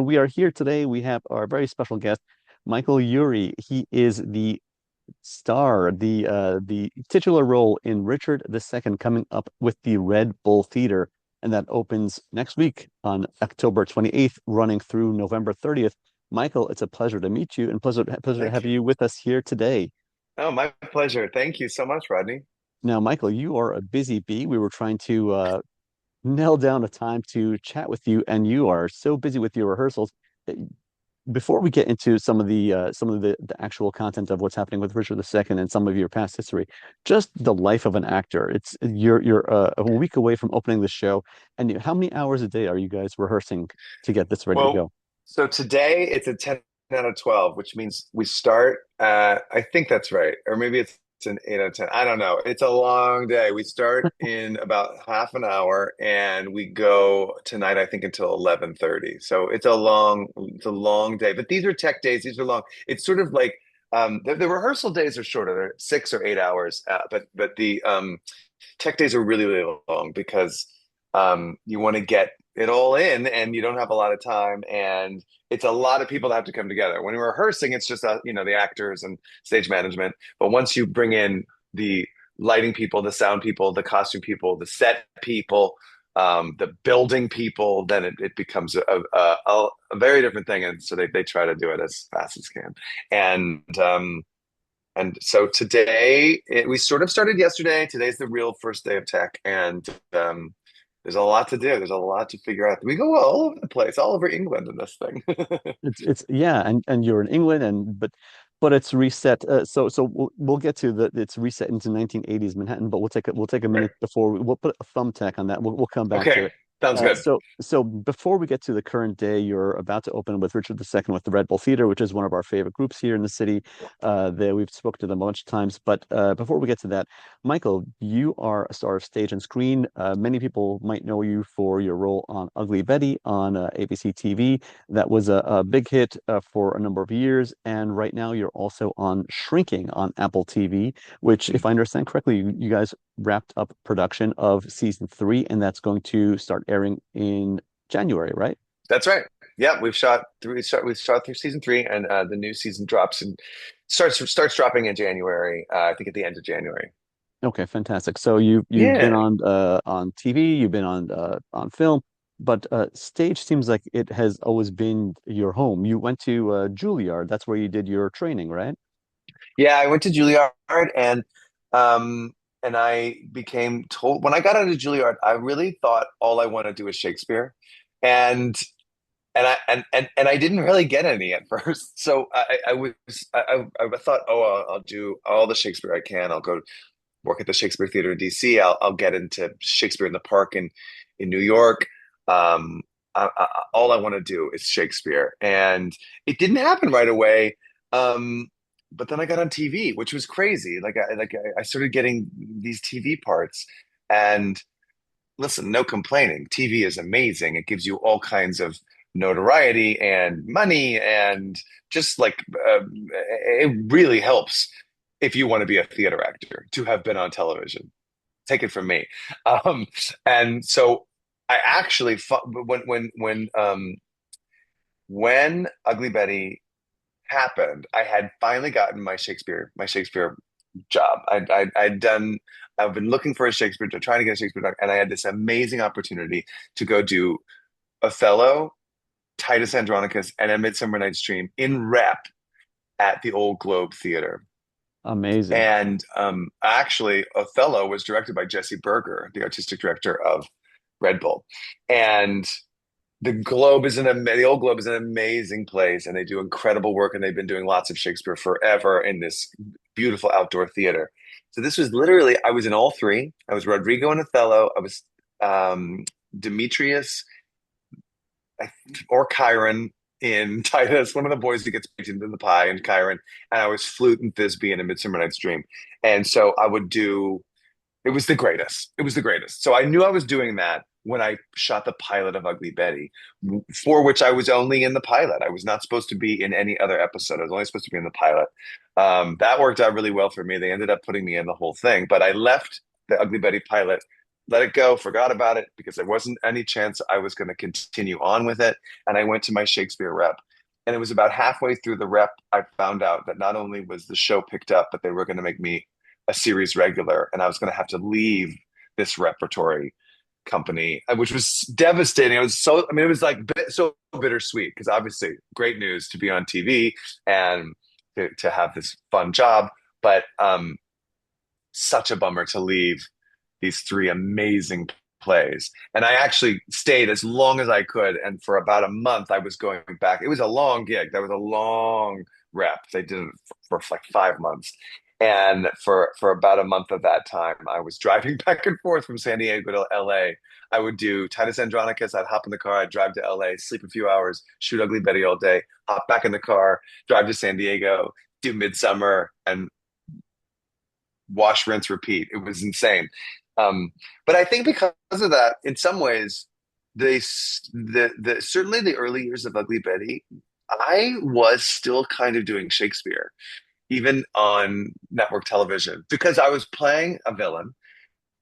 We are here today. We have our very special guest, Michael Urie. He is the star, the titular role in Richard II coming up with the Red Bull Theater, and that opens next week on October 28th, running through November 30th. Michael, it's a pleasure to meet you and pleasure to Thank have you. you with us here today. Oh, my pleasure. Thank you so much, Rodney. Now, Michael, you are a busy bee. We were trying to nail down a time to chat with you, and you are so busy with your rehearsals. Before we get into some of the actual content of what's happening with Richard II and some of your past history, just the life of an actor. You're a week away from opening the show, and how many hours a day are you guys rehearsing to get this ready to Well, go? so today it's a 10 out of 12, which means we start I think that's right. Or maybe it's an 8 out of 10. I don't know. It's a long day. We start in about half an hour and we go tonight, I think, until 11:30. So it's a long day. But these are tech days. These are long. It's sort of like the rehearsal days are shorter. They're 6 or 8 hours. But the tech days are really, really long because you want to get it all in and you don't have a lot of time and it's a lot of people that have to come together. When you're rehearsing, it's just the actors and stage management. But once you bring in the lighting people, the sound people, the costume people, the set people, the building people, then it becomes a very different thing. And so they try to do it as fast as can. And so today we sort of started yesterday. Today's the real first day of tech, and there's a lot to do. There's a lot to figure out. We go all over the place, all over England in this thing. It's yeah, and you're in England, and but it's reset. So we'll get to the it's reset into 1980s Manhattan, but we'll take a Right. minute before we'll put a thumbtack on that. We'll come back to Okay. it. Sounds good. So before we get to the current day, you're about to open with Richard II with the Red Bull Theater, which is one of our favorite groups here in the city. There we've spoken to them a bunch of times, but before we get to that, Michael, you are a star of stage and screen. Many people might know you for your role on Ugly Betty on ABC TV. That was a big hit for a number of years, and right now you're also on Shrinking on Apple TV, which, if I understand correctly, you guys wrapped up production of season three, and that's going to start airing in January, right? That's right. Yeah, we've shot through season three, and the new season drops and starts dropping in January. I think at the end of January. Okay, fantastic. So you've been Yeah. on TV, you've been on film, but stage seems like it has always been your home. You went to Juilliard. That's where you did your training, right? Yeah, I went to Julliard um and I became told when I got out of Julliard, I really thought all I want to do is Shakespeare. And and I didn't really get any at first. So I thought, oh, I'll do all the Shakespeare I can. I'll go work at the Shakespeare Theater in DC. I'll get into Shakespeare in the Park in New York. All I want to do is Shakespeare, and it didn't happen right away. Um, but then I got on TV, which was crazy. I started getting these TV parts, and listen, no complaining. TV is amazing. It gives you all kinds of notoriety and money, and just it really helps if you want to be a theater actor to have been on television. Take it from me. Um, and so I actually when Ugly Betty happened, I had finally gotten my Shakespeare job. I've been looking for a Shakespeare, trying to get a Shakespeare doc, and I had this amazing opportunity to go do Othello, Titus Andronicus, and A Midsummer Night's Dream in rep at the Old Globe Theater. Amazing. And actually, Othello was directed by Jesse Berger, the artistic director of Red Bull. And the Old Globe is an amazing place, and they do incredible work, and they've been doing lots of Shakespeare forever in this beautiful outdoor theater. So this was literally, I was in all three. I was Rodrigo and Othello. I was Demetrius or Chiron in Titus, one of the boys who gets baked into the pie in Chiron, and I was Flute and Thisbe in A Midsummer Night's Dream. And so I would do, it was the greatest. It was the greatest. So I knew I was doing that when I shot the pilot of Ugly Betty, for which I was only in the pilot. I was not supposed to be in any other episode. I was only supposed to be in the pilot. That worked out really well for me. They ended up putting me in the whole thing, but I left the Ugly Betty pilot let it go, forgot about it because there wasn't any chance I was going to continue on with it. And I went to my Shakespeare rep. And it was about halfway through the rep, I found out that not only was the show picked up, but they were going to make me a series regular. And I was going to have to leave this repertory company, which was devastating. I was so, I mean, it was like so bittersweet because obviously great news to be on TV and to have this fun job, but such a bummer to leave these three amazing plays. And I actually stayed as long as I could. And for about a month, I was going back. It was a long gig. That was a long rep. They did it for like 5 months. And for about a month of that time, I was driving back and forth from San Diego to LA. I would do Titus Andronicus. I'd hop in the car. I'd drive to LA, sleep a few hours, shoot Ugly Betty all day, hop back in the car, drive to San Diego, do Midsummer, and wash, rinse, repeat. It was insane. But I think because of that, in some ways, the certainly the early years of Ugly Betty, I was still kind of doing Shakespeare, even on network television, because I was playing a villain.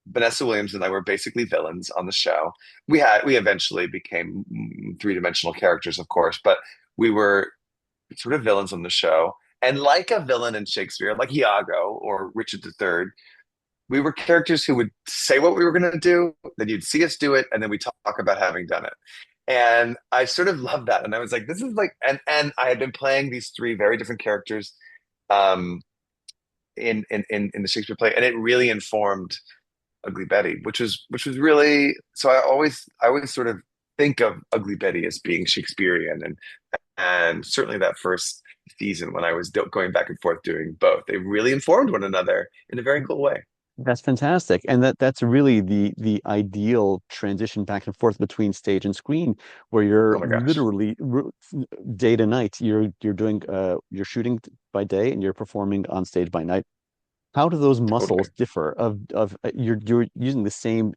Vanessa Williams and I were basically villains on the show. We eventually became three-dimensional characters, of course, but we were sort of villains on the show. And like a villain in Shakespeare, like Iago or Richard III, we were characters who would say what we were going to do, then you'd see us do it, and then we talk about having done it. And I sort of loved that. And I was like, this is like, and I had been playing these three very different characters um, in the Shakespeare play, and it really informed Ugly Betty, which was really so. I always sort of think of Ugly Betty as being Shakespearean, and certainly that first season when I was going back and forth doing both, they really informed one another in a very cool way. That's fantastic. And that's really the ideal transition back and forth between stage and screen, where Oh you're my gosh, literally day to night. You're doing you're shooting by day and you're performing on stage by night. How do those totally. muscles differ of you're using the same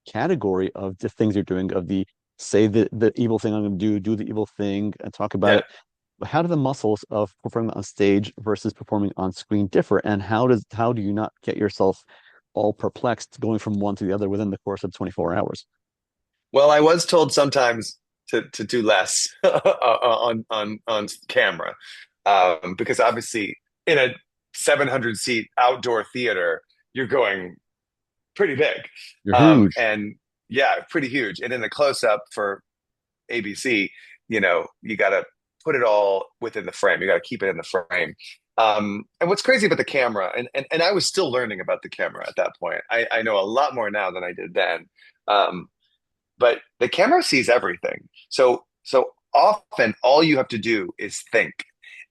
category of the things you're doing of the say the evil thing I'm going to do the evil thing and talk about Yeah. it. How do the muscles of performing on stage versus performing on screen differ? And how do you not get yourself all perplexed going from one to the other within the course of 24 hours? Well, I was told sometimes to do less on camera, because obviously in a 700 seat outdoor theater, you're going pretty big, You're huge. and yeah, pretty huge. And in the close up for ABC, you got to put it all within the frame. You got to keep it in the frame. And what's crazy about the camera, and I was still learning about the camera at that point. I know a lot more now than I did then. Um, but the camera sees everything. So often all you have to do is think,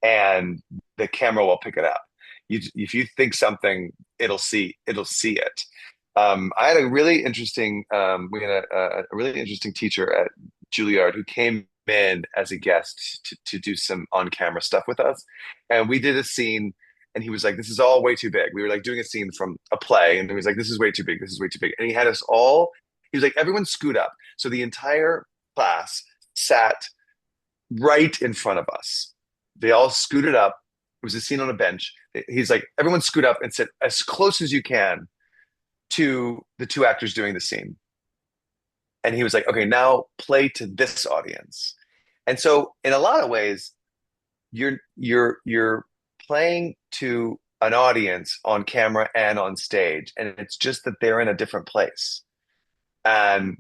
and the camera will pick it up. If you think something, it'll see it. I had a really interesting we had a really interesting teacher at Julliard who came in as a guest to do some on-camera stuff with us. And we did a scene and he was like, this is all way too big. We were like doing a scene from a play and he was like, this is way too big. This is way too big. And he had us all, he was like, everyone scoot up. So the entire class sat right in front of us. They all scooted up. It was a scene on a bench. He's like, everyone scoot up and sit as close as you can to the two actors doing the scene. And he was like, okay, now play to this audience. And so in a lot of ways, you're playing to an audience on camera and on stage. And it's just that they're in a different place. And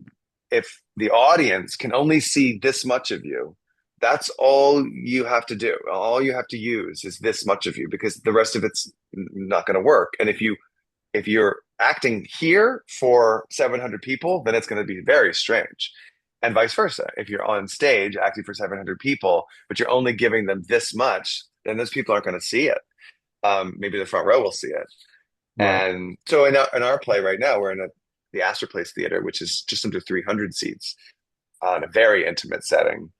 if the audience can only see this much of you, that's all you have to do. All you have to use is this much of you because the rest of it's not going to work. And if you're acting here for 700 people, then it's going to be very strange. And vice versa. If you're on stage acting for 700 people, but you're only giving them this much, then those people aren't going to see it. Maybe the front row will see it. Right. And so in our play right now, we're in the Astor Place Theater, which is just under 300 seats on a very intimate setting.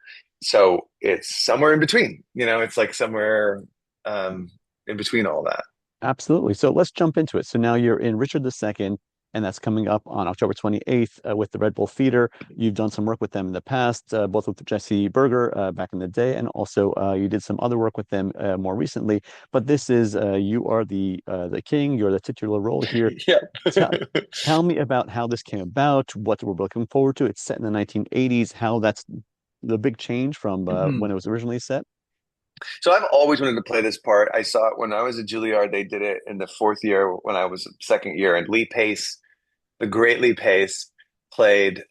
So it's somewhere in between, it's like somewhere in between all that. Absolutely. So let's jump into it. So now you're in Richard II. and that's coming up on October 28th with the Red Bull Theater. You've done some work with them in the past, both with Jesse Berger back in the day, and also you did some other work with them more recently. But this is you are the king. You're the titular role here. Yeah. Tell tell me about how this came about, what we're looking forward to. It's set in the 1980s. How that's the big change from when it was originally set. So I've always wanted to play this part. I saw it when I was at Julliard. They did it in the fourth year when I was second year, and Lee Pace, the great Lee Pace, played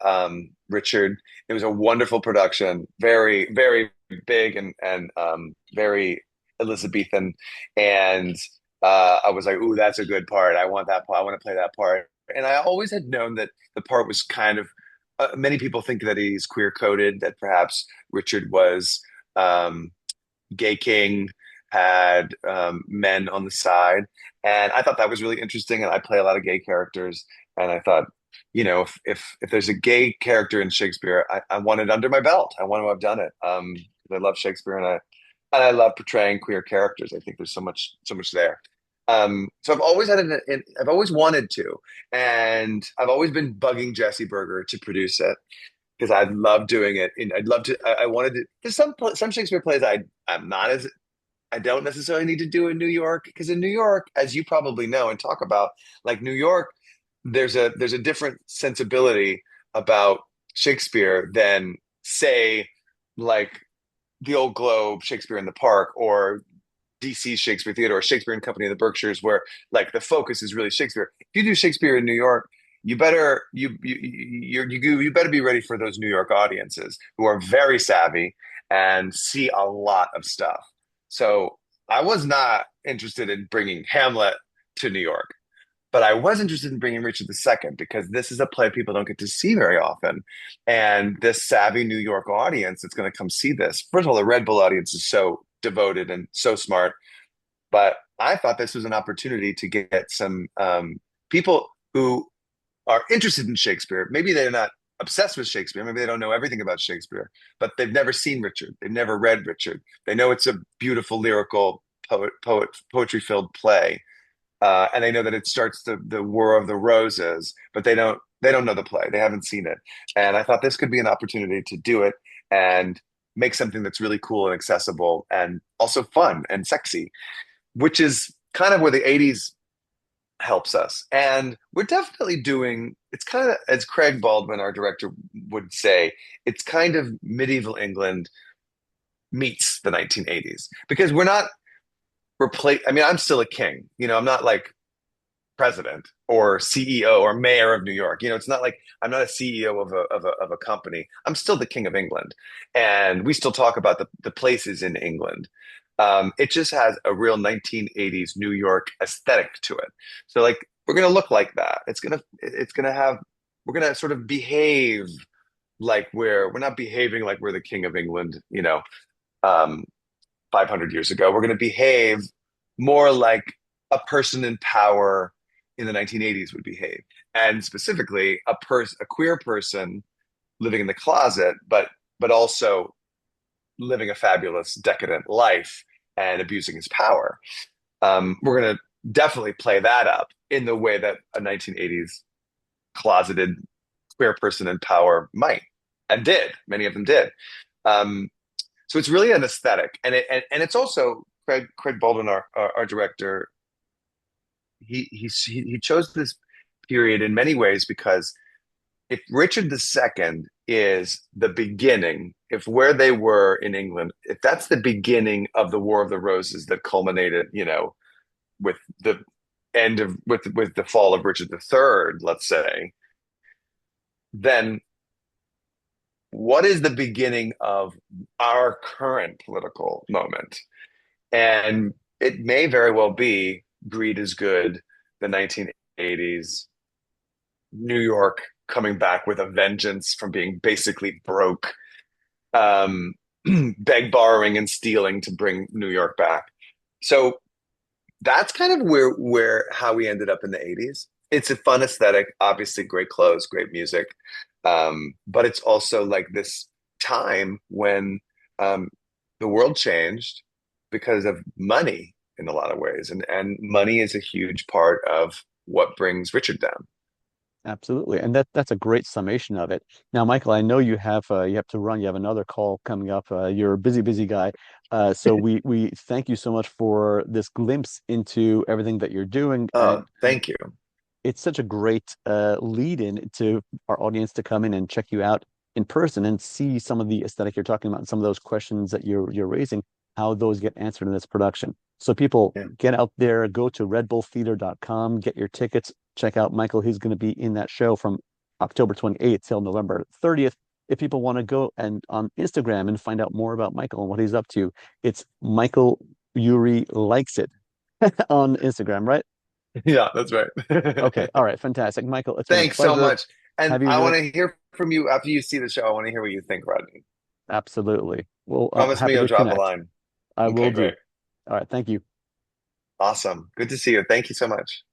Richard. It was a wonderful production, very, very big and very Elizabethan. And I was like, "Ooh, that's a good part. I want that part. I want to play that part." And I always had known that the part was kind of. Many people think that he's queer coded. That perhaps Richard was. Gay King, had men on the side, and I thought that was really interesting. And I play a lot of gay characters, and I thought, if there's a gay character in Shakespeare, I want it under my belt. I want to have done it. I love Shakespeare, and I love portraying queer characters. I think there's so much there. So I've always I've always wanted to, and I've always been bugging Jesse Berger to produce it because I love doing it. And I'd love to. I wanted to. There's some Shakespeare plays I'm not as I don't necessarily need to do in New York because in New York, as you probably know and talk about, like New York, there's a different sensibility about Shakespeare than say like the Old Globe, Shakespeare in the Park, or DC Shakespeare Theater or Shakespeare and Company in the Berkshires, where like the focus is really Shakespeare. If you do Shakespeare in New York, you better be ready for those New York audiences who are very savvy and see a lot of stuff. So I was not interested in bringing Hamlet to New York, but I was interested in bringing Richard II because this is a play people don't get to see very often. And this savvy New York audience that's going to come see this. First of all, the Red Bull audience is so devoted and so smart. But I thought this was an opportunity to get some people who are interested in Shakespeare. Maybe they're not obsessed with Shakespeare. Maybe they don't know everything about Shakespeare, but they've never seen Richard. They've never read Richard. They know it's a beautiful, lyrical, poetry-filled play, and they know that it starts the War of the Roses, but they don't know the play. They haven't seen it, and I thought this could be an opportunity to do it and make something that's really cool and accessible, and also fun and sexy, which is kind of where the '80s helps us. And we're definitely doing, it's kind of, as Craig Baldwin, our director, would say, it's kind of medieval England meets the 1980s because we're not I mean, I'm still a king, I'm not like president or CEO or mayor of New York. It's not like I'm not a CEO of a company. I'm still the king of England. And we still talk about the places in England. It just has a real 1980s New York aesthetic to it. So like we're gonna look like that. We're gonna sort of behave like we're not behaving like we're the king of England, um, 500 years ago. We're gonna behave more like a person in power in the 1980s would behave, and specifically a queer person living in the closet, but also living a fabulous decadent life and abusing his power. We're going to definitely play that up in the way that a 1980s closeted queer person in power might and did. Many of them did. Um, so it's really an aesthetic, and it's also Craig Baldwin, our director. He chose this period in many ways because if Richard II is the beginning, if where they were in England, if that's the beginning of the War of the Roses that culminated, with the end of with the fall of Richard III, let's say, then what is the beginning of our current political moment? And it may very well be Greed is Good, the 1980s, New York coming back with a vengeance from being basically broke, um, beg, borrowing, and stealing to bring New York back. So that's kind of where how we ended up in the '80s. It's a fun aesthetic, obviously great clothes, great music, but it's also like this time when the world changed because of money in a lot of ways, and money is a huge part of what brings Richard down. Absolutely. And that's a great summation of it. Now, Michael, I know you have to run. You have another call coming up. You're a busy, busy guy. So we thank you so much for this glimpse into everything that you're doing. Oh, And thank you. it's such a great lead in to our audience to come in and check you out in person and see some of the aesthetic you're talking about and some of those questions that you're raising, how those get answered in this production. So people Yeah. get out there, go to redbulltheater.com, get your tickets, check out Michael. He's going to be in that show from October 28th till November 30th. If people want to go and on Instagram and find out more about Michael and what he's up to, it's Michael Urie likes it on Instagram, right? Yeah, that's right. Okay. All right. Fantastic. Michael, it's been a Thanks so pleasure. much. And Have you I really? want to hear from you after you see the show. I want to hear what you think, Rodney. Absolutely. Well, Promise me happy you'll to drop a connect. line. I will Okay, do. great. All right. Thank you. Awesome. Good to see you. Thank you so much.